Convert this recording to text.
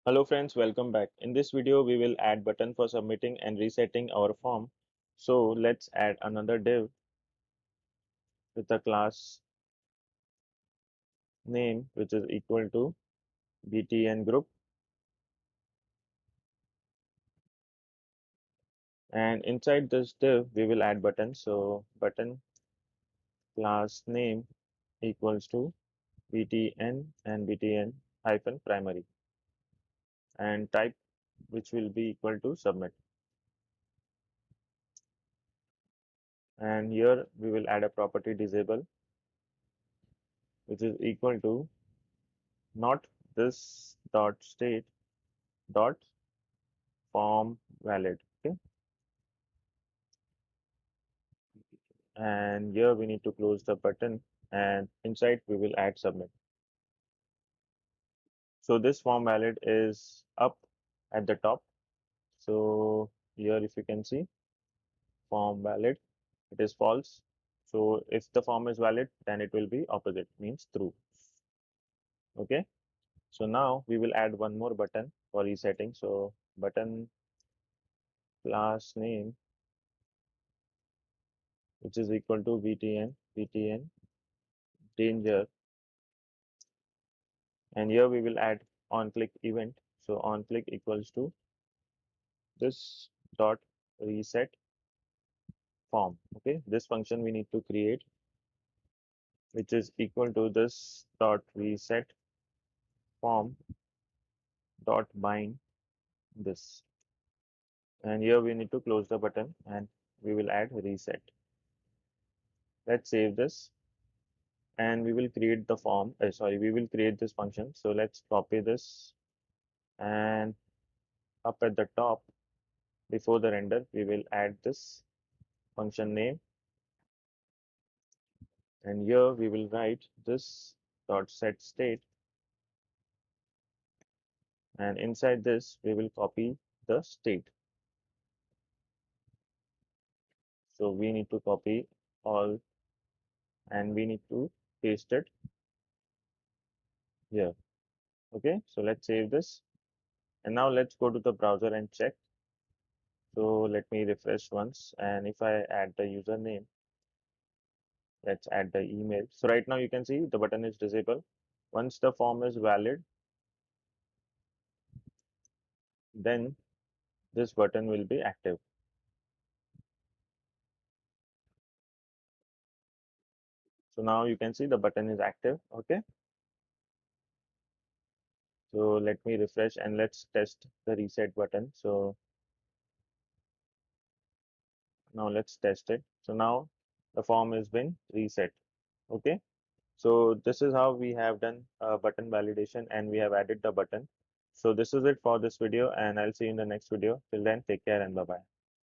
Hello friends, welcome back. In this video, we will add button for submitting and resetting our form. So let's add another div with a class name which is equal to btn group, and inside this div we will add button. So button class name equals to btn and btn hyphen primary, and type which will be equal to submit. And here we will add a property disable which is equal to not this dot state dot form valid. Okay, and here we need to close the button, and inside we will add submit. So this form valid is up at the top. So here if you can see form valid, it is false. So if the form is valid, then it will be opposite, means true. Okay, so now we will add one more button for resetting. So button class name which is equal to btn danger, and here we will add on click event. So on click equals to this dot reset form. Okay, this function we need to create, which is equal to this dot reset form dot bind this, and here we need to close the button and we will add reset. Let's save this, and we will create the form. Sorry, we will create this function. So let's copy this, and up at the top before the render we will add this function name, and here we will write this dot set state, and inside this we will copy the state. So we need to copy all and we need to paste it here. Okay, so let's save this, and now let's go to the browser and check. So let me refresh once, and if I add the username, let's add the email. So right now you can see the button is disabled. Once the form is valid, then this button will be active. So now you can see the button is active. Okay, so let me refresh and let's test the reset button. So now let's test it. So now the form has been reset. Okay, so this is how we have done button validation and we have added the button. So this is it for this video, and I'll see you in the next video. Till then, take care and bye bye.